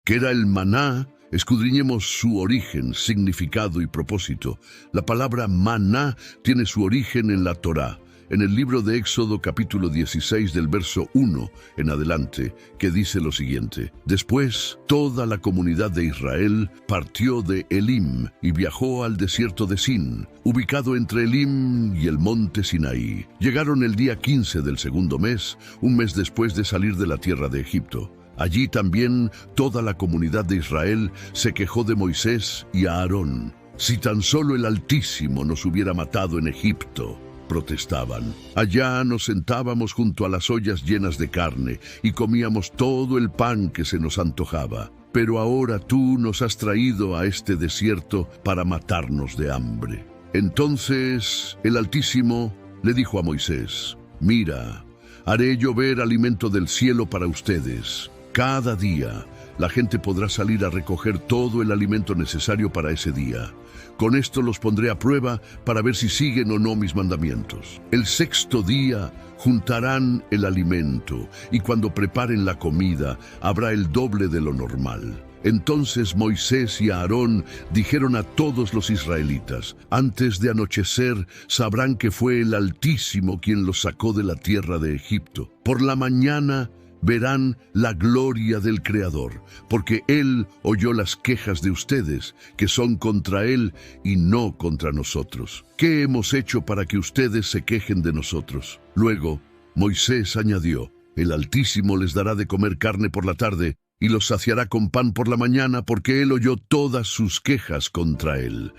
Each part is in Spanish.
¿Qué era el maná? Escudriñemos su origen, significado y propósito. La palabra maná tiene su origen en la Torá, en el libro de Éxodo capítulo 16 del verso 1 en adelante, que dice lo siguiente: Después, toda la comunidad de Israel partió de Elim y viajó al desierto de Sin, ubicado entre Elim y el monte Sinaí. Llegaron el día 15 del segundo mes, un mes después de salir de la tierra de Egipto. Allí también toda la comunidad de Israel se quejó de Moisés y Aarón. Si tan solo el Altísimo nos hubiera matado en Egipto, protestaban. Allá nos sentábamos junto a las ollas llenas de carne y comíamos todo el pan que se nos antojaba. Pero ahora tú nos has traído a este desierto para matarnos de hambre. Entonces el Altísimo le dijo a Moisés: Mira, haré llover alimento del cielo para ustedes. Cada día la gente podrá salir a recoger todo el alimento necesario para ese día. Con esto los pondré a prueba para ver si siguen o no mis mandamientos. El sexto día juntarán el alimento y cuando preparen la comida habrá el doble de lo normal. Entonces Moisés y Aarón dijeron a todos los israelitas: Antes de anochecer sabrán que fue el Altísimo quien los sacó de la tierra de Egipto. Por la mañana verán la gloria del Creador, porque Él oyó las quejas de ustedes, que son contra Él y no contra nosotros. ¿Qué hemos hecho para que ustedes se quejen de nosotros? Luego, Moisés añadió: El Altísimo les dará de comer carne por la tarde y los saciará con pan por la mañana, porque Él oyó todas sus quejas contra Él.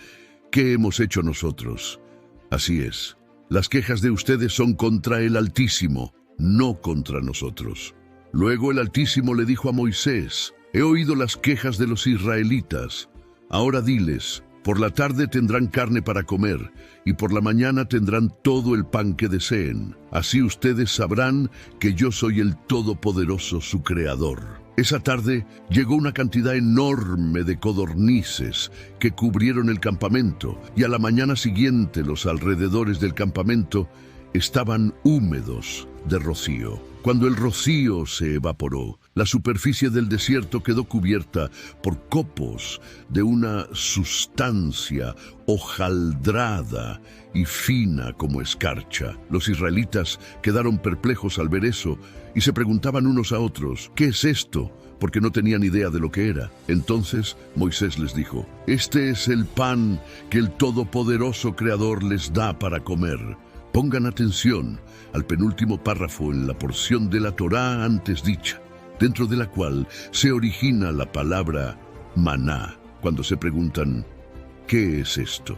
¿Qué hemos hecho nosotros? Así es, las quejas de ustedes son contra el Altísimo, no contra nosotros. Luego el Altísimo le dijo a Moisés: He oído las quejas de los israelitas. Ahora diles: por la tarde tendrán carne para comer, y por la mañana tendrán todo el pan que deseen. Así ustedes sabrán que yo soy el Todopoderoso, su Creador. Esa tarde llegó una cantidad enorme de codornices que cubrieron el campamento, y a la mañana siguiente los alrededores del campamento estaban húmedos de rocío. Cuando el rocío se evaporó, la superficie del desierto quedó cubierta por copos de una sustancia hojaldrada y fina como escarcha. Los israelitas quedaron perplejos al ver eso y se preguntaban unos a otros: ¿qué es esto? Porque no tenían idea de lo que era. Entonces Moisés les dijo: Este es el pan que el Todopoderoso Creador les da para comer. Pongan atención al penúltimo párrafo en la porción de la Torá antes dicha, dentro de la cual se origina la palabra maná. Cuando se preguntan ¿qué es esto?,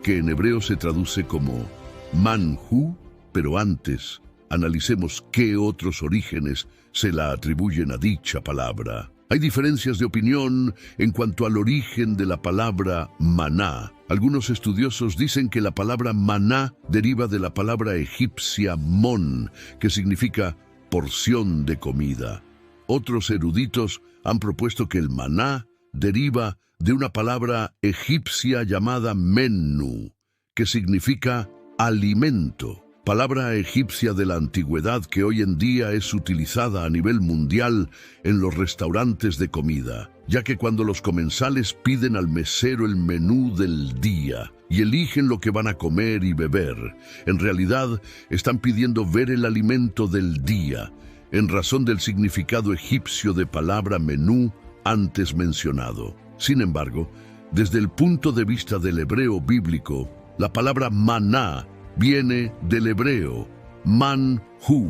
que en hebreo se traduce como manjú, pero antes analicemos qué otros orígenes se la atribuyen a dicha palabra. Hay diferencias de opinión en cuanto al origen de la palabra maná. Algunos estudiosos dicen que la palabra maná deriva de la palabra egipcia mon, que significa porción de comida. Otros eruditos han propuesto que el maná deriva de una palabra egipcia llamada mennu, que significa alimento. Palabra egipcia de la antigüedad que hoy en día es utilizada a nivel mundial en los restaurantes de comida, ya que cuando los comensales piden al mesero el menú del día y eligen lo que van a comer y beber, en realidad están pidiendo ver el alimento del día, en razón del significado egipcio de palabra menú antes mencionado. Sin embargo, desde el punto de vista del hebreo bíblico, la palabra maná viene del hebreo manjú,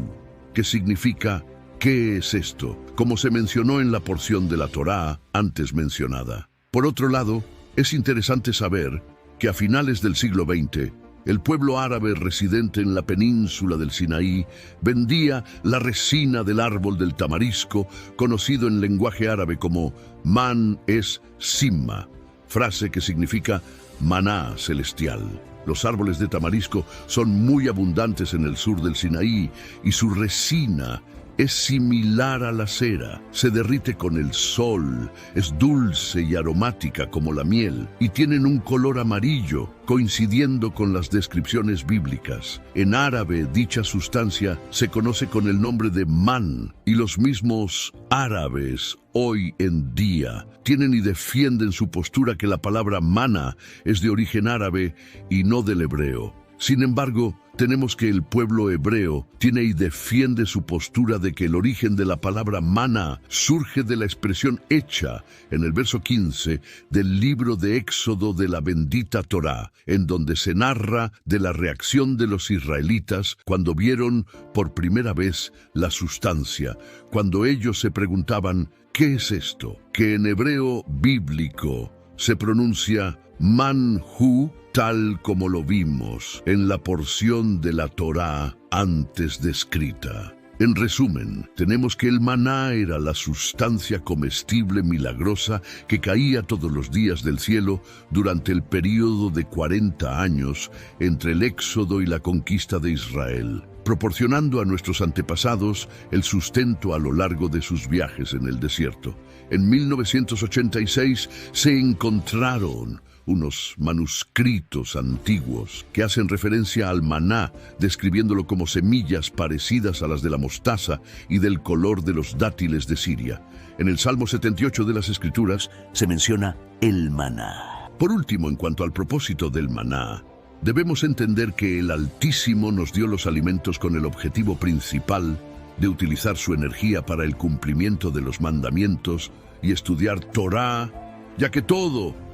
que significa ¿qué es esto?, como se mencionó en la porción de la Torá antes mencionada. Por otro lado, es interesante saber que a finales del siglo XX, el pueblo árabe residente en la península del Sinaí vendía la resina del árbol del tamarisco, conocido en lenguaje árabe como man es simma, frase que significa maná celestial. Los árboles de tamarisco son muy abundantes en el sur del Sinaí y su resina es similar a la cera, se derrite con el sol, es dulce y aromática como la miel, y tienen un color amarillo, coincidiendo con las descripciones bíblicas. En árabe, dicha sustancia se conoce con el nombre de man, y los mismos árabes hoy en día tienen y defienden su postura que la palabra mana es de origen árabe y no del hebreo. Sin embargo, tenemos que el pueblo hebreo tiene y defiende su postura de que el origen de la palabra maná surge de la expresión hecha en el verso 15 del libro de Éxodo de la bendita Torá, en donde se narra de la reacción de los israelitas cuando vieron por primera vez la sustancia, cuando ellos se preguntaban, ¿qué es esto? Que en hebreo bíblico se pronuncia manhu, tal como lo vimos en la porción de la Torá antes descrita. En resumen, tenemos que el maná era la sustancia comestible milagrosa que caía todos los días del cielo durante el período de 40 años entre el Éxodo y la conquista de Israel, proporcionando a nuestros antepasados el sustento a lo largo de sus viajes en el desierto. En 1986 se encontraron unos manuscritos antiguos que hacen referencia al maná, describiéndolo como semillas parecidas a las de la mostaza y del color de los dátiles de Siria. En el Salmo 78 de las Escrituras se menciona el maná. Por último, en cuanto al propósito del maná, debemos entender que el Altísimo nos dio los alimentos con el objetivo principal de utilizar su energía para el cumplimiento de los mandamientos y estudiar Torá, ya que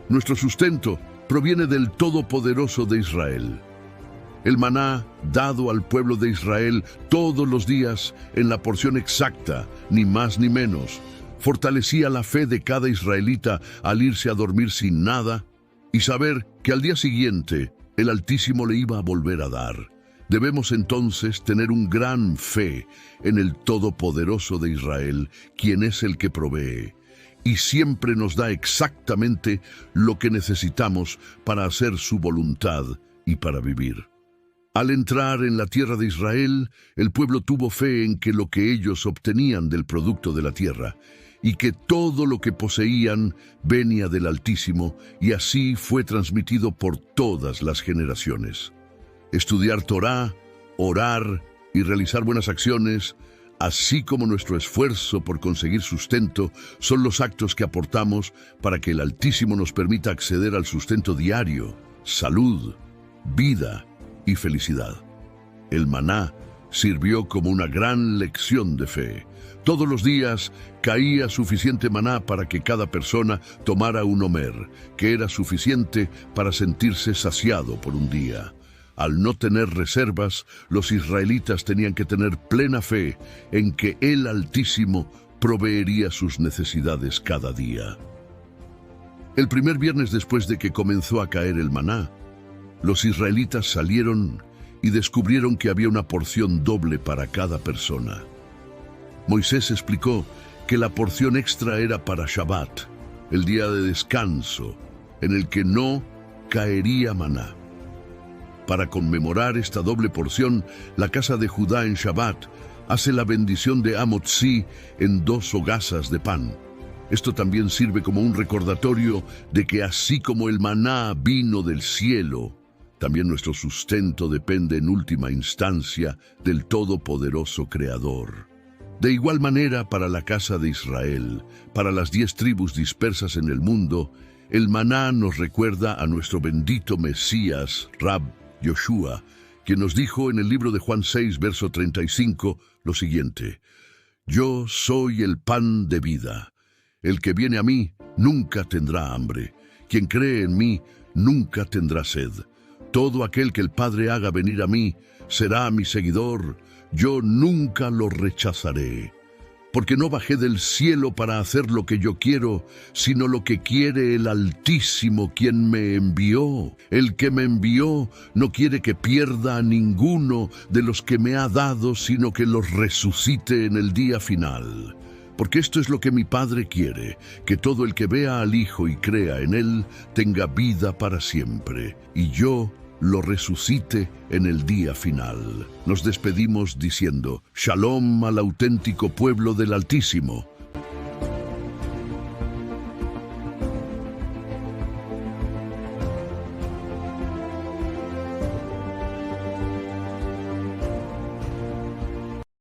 nuestro sustento proviene del Todopoderoso de Israel. El maná, dado al pueblo de Israel todos los días en la porción exacta, ni más ni menos, fortalecía la fe de cada israelita al irse a dormir sin nada y saber que al día siguiente el Altísimo le iba a volver a dar. Debemos entonces tener un gran fe en el Todopoderoso de Israel, quien es el que provee y siempre nos da exactamente lo que necesitamos para hacer su voluntad y para vivir. Al entrar en la tierra de Israel, el pueblo tuvo fe en que lo que ellos obtenían del producto de la tierra y que todo lo que poseían venía del Altísimo, y así fue transmitido por todas las generaciones. Estudiar Torá, orar y realizar buenas acciones, así como nuestro esfuerzo por conseguir sustento, son los actos que aportamos para que el Altísimo nos permita acceder al sustento diario, salud, vida y felicidad. El maná sirvió como una gran lección de fe. Todos los días caía suficiente maná para que cada persona tomara un homer, que era suficiente para sentirse saciado por un día. Al no tener reservas, los israelitas tenían que tener plena fe en que el Altísimo proveería sus necesidades cada día. El primer viernes después de que comenzó a caer el maná, los israelitas salieron y descubrieron que había una porción doble para cada persona. Moisés explicó que la porción extra era para Shabbat, el día de descanso, en el que no caería maná. Para conmemorar esta doble porción, la casa de Judá en Shabbat hace la bendición de Amotzi en 2 hogazas de pan. Esto también sirve como un recordatorio de que así como el maná vino del cielo, también nuestro sustento depende en última instancia del Todopoderoso Creador. De igual manera, para la casa de Israel, para las 10 tribus dispersas en el mundo, el maná nos recuerda a nuestro bendito Mesías, Rab Yoshua, quien nos dijo en el libro de Juan 6, verso 35, lo siguiente: Yo soy el pan de vida. El que viene a mí nunca tendrá hambre. Quien cree en mí nunca tendrá sed. Todo aquel que el Padre haga venir a mí será mi seguidor. Yo nunca lo rechazaré. Porque no bajé del cielo para hacer lo que yo quiero, sino lo que quiere el Altísimo, quien me envió. El que me envió no quiere que pierda a ninguno de los que me ha dado, sino que los resucite en el día final. Porque esto es lo que mi Padre quiere, que todo el que vea al Hijo y crea en Él tenga vida para siempre. Y yo lo resucite en el día final. Nos despedimos diciendo, Shalom al auténtico pueblo del Altísimo.